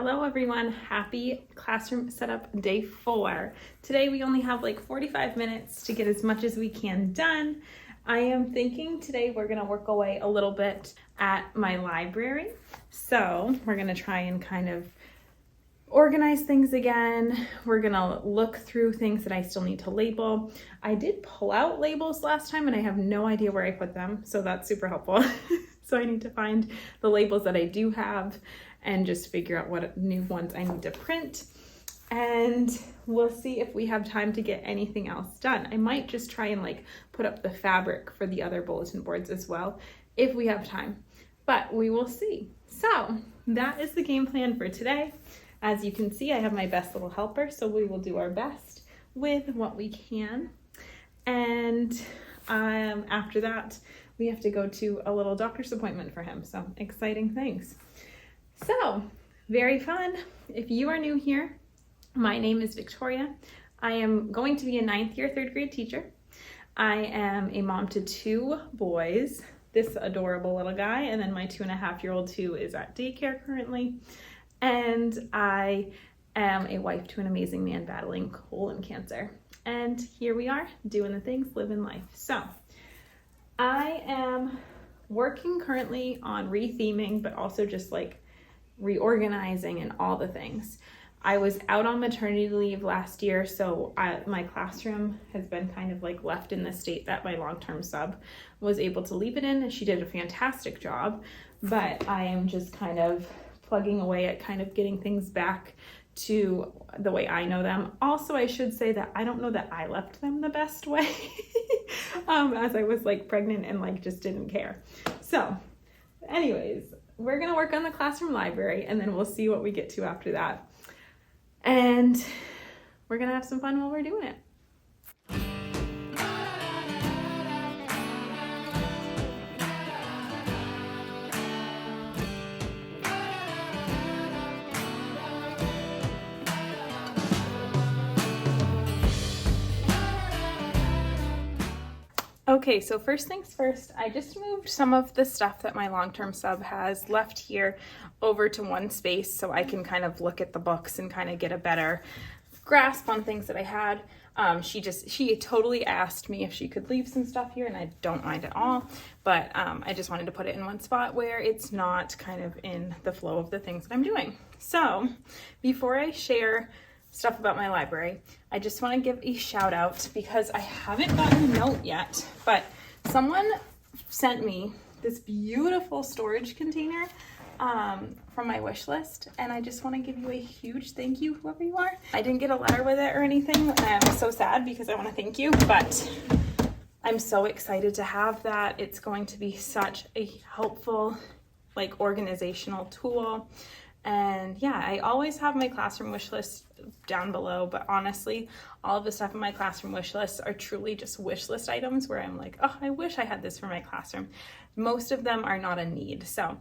Hello everyone, happy classroom setup day 4. Today we only have like 45 minutes to get as much as we can done. I am thinking today we're gonna work away a little bit at my library. So we're gonna try and kind of organize things again. We're gonna look through things that I still need to label. I did pull out labels last time and I have no idea where I put them, so that's super helpful. So I need to find the labels that I do have and just figure out what new ones I need to print. And we'll see if we have time to get anything else done. I might just try and like put up the fabric for the other bulletin boards as well, if we have time, but we will see. So that is the game plan for today. As you can see, I have my best little helper, so we will do our best with what we can. And after that, we have to go to a little doctor's appointment for him. So exciting things. So very fun. If you are new here, my name is Victoria. I am going to be a 9th year, 3rd grade teacher. I am a mom to 2 boys, this adorable little guy, and then my 2.5-year-old who is at daycare currently. And I am a wife to an amazing man battling colon cancer. And here we are doing the things, living life. So I am working currently on retheming, but also just like reorganizing and all the things. I was out on maternity leave last year, so my classroom has been kind of like left in the state that my long-term sub was able to leave it in, and she did a fantastic job, but I am just kind of plugging away at kind of getting things back to the way I know them. Also, I should say that I don't know that I left them the best way as I was like pregnant and like just didn't care. So anyways, we're gonna work on the classroom library and then we'll see what we get to after that. And we're gonna have some fun while we're doing it. Okay, so first things first, I just moved some of the stuff that my long-term sub has left here over to one space so I can kind of look at the books and kind of get a better grasp on things that I had. She totally asked me if she could leave some stuff here, and I don't mind at all, but I just wanted to put it in one spot where it's not kind of in the flow of the things that I'm doing. So before I share stuff about my library, I just want to give a shout out because I haven't gotten a note yet, but someone sent me this beautiful storage container from my wish list, and I just want to give you a huge thank you, whoever you are. I didn't get a letter with it or anything, and I'm so sad because I want to thank you, but I'm so excited to have that. It's going to be such a helpful like organizational tool. And yeah, I always have my classroom wish list down below, but honestly, all of the stuff in my classroom wish lists are truly just wish list items where I'm like, oh, I wish I had this for my classroom. Most of them are not a need. So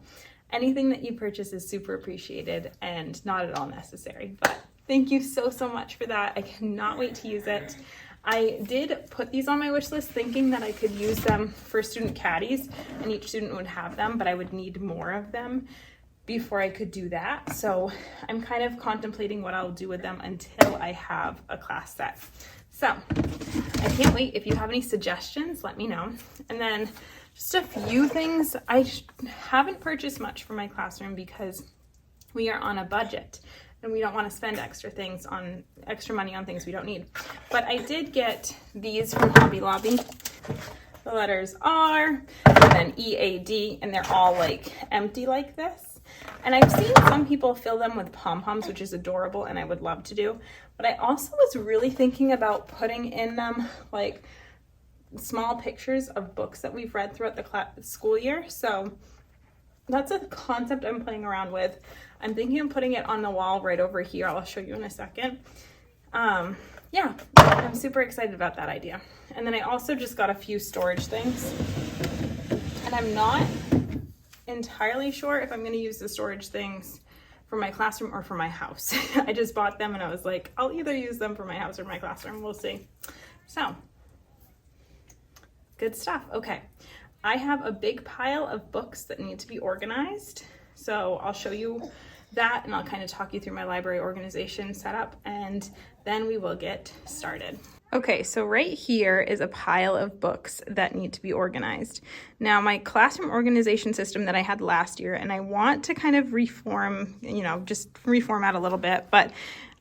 anything that you purchase is super appreciated and not at all necessary. But thank you so, so much for that. I cannot wait to use it. I did put these on my wish list thinking that I could use them for student caddies and each student would have them, but I would need more of them before I could do that. So I'm kind of contemplating what I'll do with them until I have a class set. So I can't wait. If you have any suggestions, let me know. And then just a few things. I haven't purchased much for my classroom because we are on a budget and we don't want to spend extra money on things we don't need. But I did get these from Hobby Lobby. The letters R and then EAD, and they're all like empty like this. And I've seen some people fill them with pom-poms, which is adorable, and I would love to do. But I also was really thinking about putting in them like small pictures of books that we've read throughout the school year. So that's a concept I'm playing around with. I'm thinking of putting it on the wall right over here. I'll show you in a second. Yeah, I'm super excited about that idea. And then I also just got a few storage things, and I'm not entirely sure if I'm going to use the storage things for my classroom or for my house. I just bought them and I was like, I'll either use them for my house or my classroom. We'll see. So good stuff. Okay. I have a big pile of books that need to be organized. So I'll show you that, and I'll kind of talk you through my library organization setup, and then we will get started. Okay, so right here is a pile of books that need to be organized. Now, my classroom organization system that I had last year, and I want to kind of reform, just reformat a little bit, but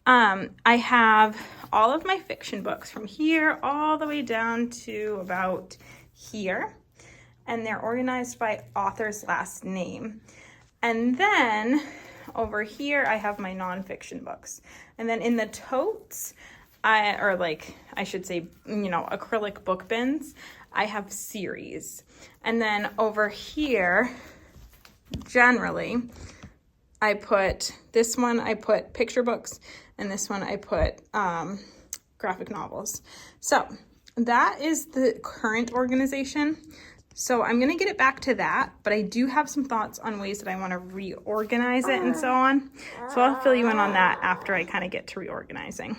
I have all of my fiction books from here all the way down to about here, and they're organized by author's last name. And then over here, I have my nonfiction books. And then in the totes, I should say, acrylic book bins, I have series. And then over here, generally, I put picture books, and this one I put graphic novels. So that is the current organization. So I'm going to get it back to that, but I do have some thoughts on ways that I want to reorganize it and so on. So I'll fill you in on that after I kind of get to reorganizing.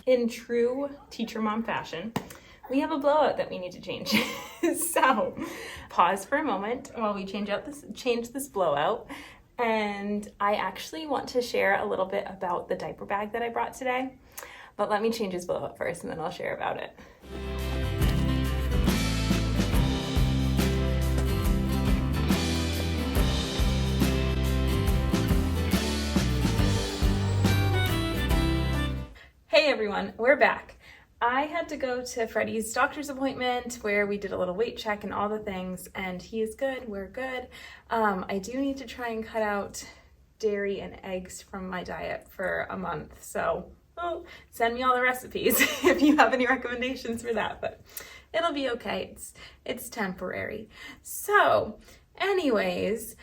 In true teacher mom fashion, we have a blowout that we need to change. So pause for a moment while we change this blowout. And I actually want to share a little bit about the diaper bag that I brought today, but let me change his blowout first and then I'll share about it. Hey everyone, we're back. I had to go to Freddie's doctor's appointment where we did a little weight check and all the things, and he is good, we're good. I do need to try and cut out dairy and eggs from my diet for a month, so send me all the recipes if you have any recommendations for that, but it'll be okay, it's temporary. So anyways,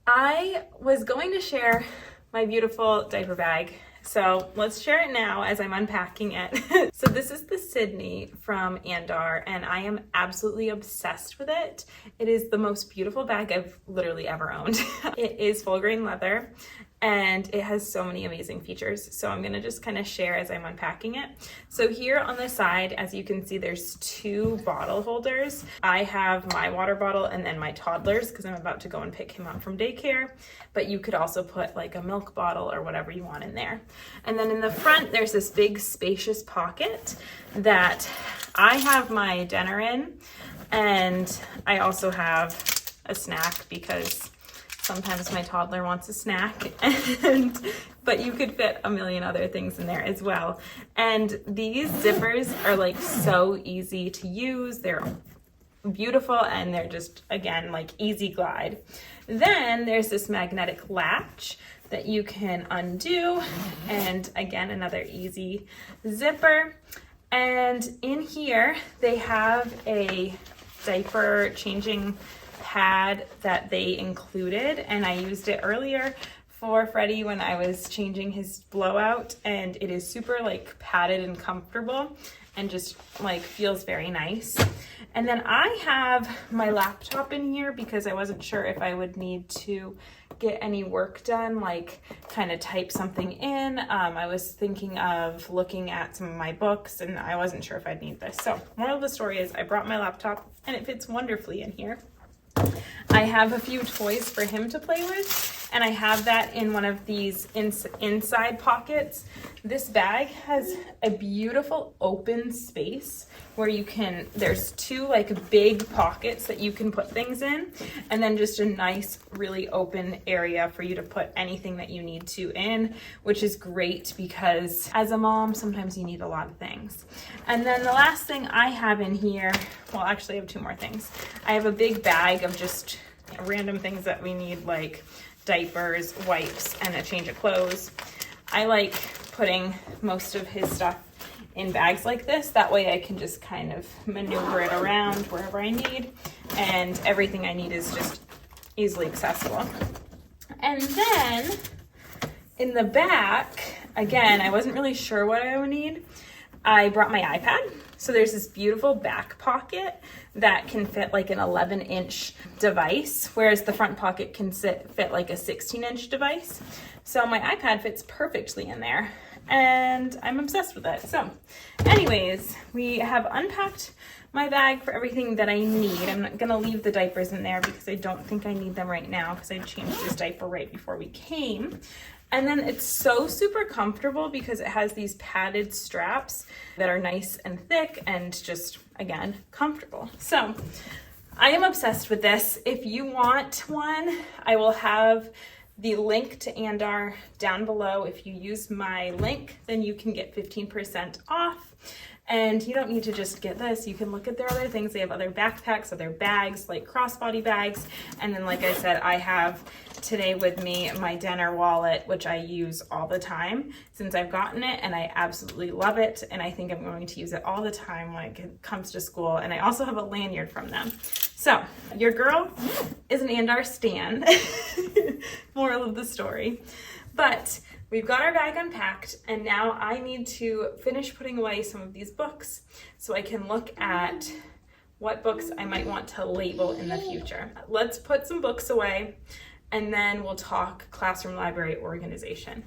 I was going to share my beautiful diaper bag. So let's share it now as I'm unpacking it. So this is the Sydney from Andar, and I am absolutely obsessed with it. It is the most beautiful bag I've literally ever owned. It is full grain leather, and it has so many amazing features. So I'm gonna just kind of share as I'm unpacking it. So here on the side, as you can see, there's 2 bottle holders. I have my water bottle and then my toddler's because I'm about to go and pick him up from daycare. But you could also put like a milk bottle or whatever you want in there. And then in the front, there's this big spacious pocket that I have my dinner in. And I also have a snack because sometimes my toddler wants a snack, but you could fit a million other things in there as well. And these zippers are like so easy to use. They're beautiful and they're just, again, like easy glide. Then there's this magnetic latch that you can undo, and again, another easy zipper. And in here, they have a diaper changing pad that they included, and I used it earlier for Freddie when I was changing his blowout, and it is super like padded and comfortable and just like feels very nice. And then I have my laptop in here because I wasn't sure if I would need to get any work done, like kind of type something in. I was thinking of looking at some of my books and I wasn't sure if I'd need this. So moral of the story is I brought my laptop and it fits wonderfully in here. I have a few toys for him to play with, and I have that in one of these inside pockets. This bag has a beautiful open space where you can, there's 2 like big pockets that you can put things in, and then just a nice, really open area for you to put anything that you need to in, which is great because as a mom, sometimes you need a lot of things. And then the last thing I have in here, well, actually I have 2 more things. I have a big bag of just random things that we need, like diapers, wipes, and a change of clothes. I like putting most of his stuff in bags like this. That way I can just kind of maneuver it around wherever I need, and everything I need is just easily accessible. And then In the back, again, I wasn't really sure what I would need. I brought my iPad. So there's this beautiful back pocket that can fit like an 11-inch device, whereas the front pocket can fit like a 16-inch device. So my iPad fits perfectly in there, and I'm obsessed with it. So anyways, we have unpacked my bag for everything that I need. I'm not gonna leave the diapers in there because I don't think I need them right now because I changed this diaper right before we came. And then it's so super comfortable because it has these padded straps that are nice and thick and just, again, comfortable. So I am obsessed with this. If you want one, I will have the link to Andar down below. If you use my link, then you can get 15% off. And you don't need to just get this. You can look at their other things. They have other backpacks, other bags, like crossbody bags. And then, like I said, I have today with me my dinner wallet, which I use all the time since I've gotten it, and I absolutely love it. And I think I'm going to use it all the time when it comes to school. And I also have a lanyard from them. So your girl is an Andar stan. Moral of the story. But we've got our bag unpacked, and now I need to finish putting away some of these books so I can look at what books I might want to label in the future. Let's put some books away, and then we'll talk classroom library organization.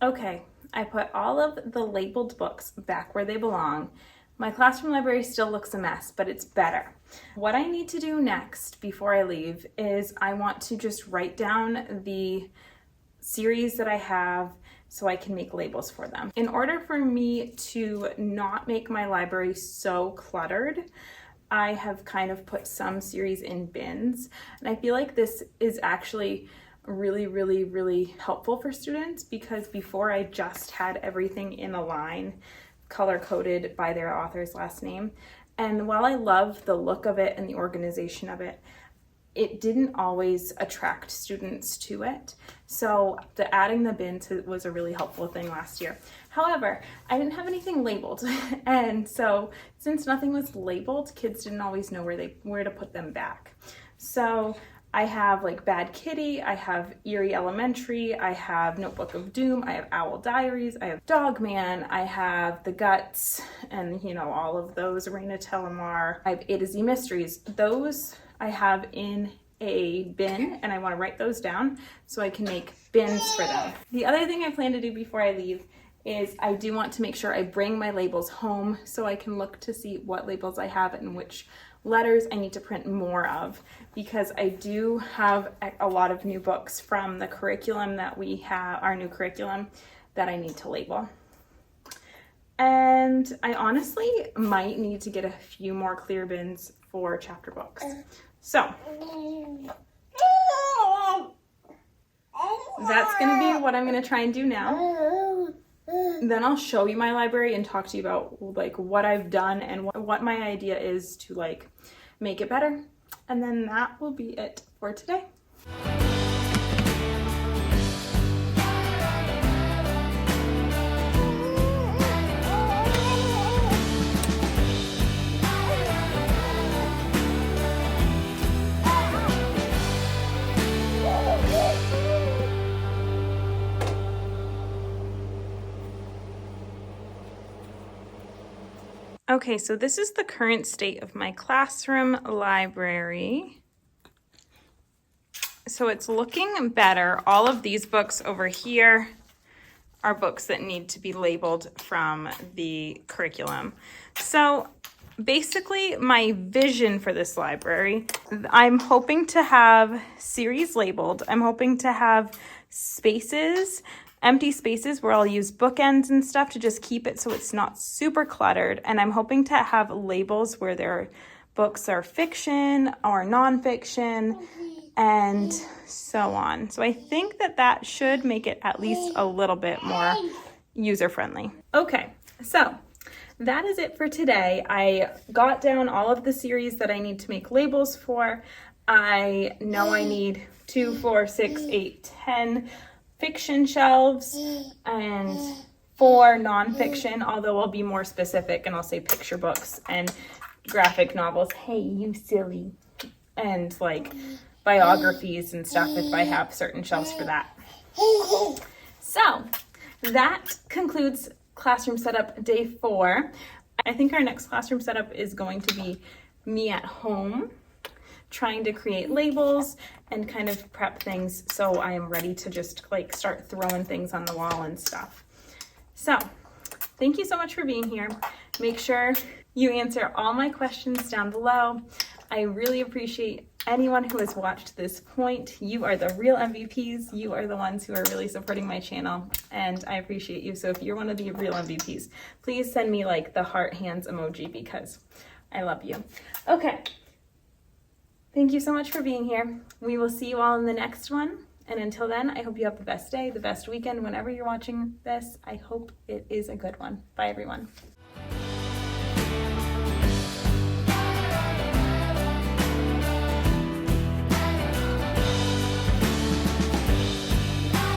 Okay, I put all of the labeled books back where they belong. My classroom library still looks a mess, but it's better. What I need to do next before I leave is I want to just write down the series that I have so I can make labels for them. In order for me to not make my library so cluttered, I have kind of put some series in bins, and I feel like this is actually really helpful for students because before I just had everything in a line color-coded by their author's last name, and while I love the look of it and the organization of it, it didn't always attract students to it. So adding the bins was a really helpful thing last year. However, I didn't have anything labeled, and so since nothing was labeled, kids didn't always know where to put them back. So I have like Bad Kitty, I have Eerie Elementary, I have Notebook of Doom, I have Owl Diaries, I have Dog Man, I have The Guts, and all of those, Raina Tellamar. I have A to Z Mysteries. Those I have in a bin, and I want to write those down so I can make bins for them. The other thing I plan to do before I leave is I do want to make sure I bring my labels home so I can look to see what labels I have and which letters I need to print more of, because I do have a lot of new books from the curriculum that we have, our new curriculum, that I need to label. And I honestly might need to get a few more clear bins for chapter books. So that's going to be what I'm going to try and do now. Then I'll show you my library and talk to you about like what I've done and what my idea is to like make it better. And then that will be it for today. Okay, so this is the current state of my classroom library. So it's looking better. All of these books over here are books that need to be labeled from the curriculum. So basically my vision for this library, I'm hoping to have series labeled. I'm hoping to have spaces, empty spaces where I'll use bookends and stuff to just keep it so it's not super cluttered. And I'm hoping to have labels where there are books are fiction or nonfiction, and so on. So I think that that should make it at least a little bit more user-friendly. Okay, so that is it for today. I got down all of the series that I need to make labels for. I know I need 2, 4, 6, 8, 10 fiction shelves and 4 nonfiction, although I'll be more specific and I'll say picture books and graphic novels. Hey, you silly. And like biographies and stuff if I have certain shelves for that. So that concludes classroom setup day 4. I think our next classroom setup is going to be me at home, trying to create labels and kind of prep things so I am ready to just like start throwing things on the wall and stuff. So thank you so much for being here. Make sure you answer all my questions down below. I really appreciate anyone who has watched this point. You are the real MVPs. You are the ones who are really supporting my channel, and I appreciate you. So if you're one of the real MVPs, please send me like the heart hands emoji because I love you. Okay. Thank you so much for being here. We will see you all in the next one. And until then, I hope you have the best day, the best weekend, whenever you're watching this. I hope it is a good one. Bye, everyone.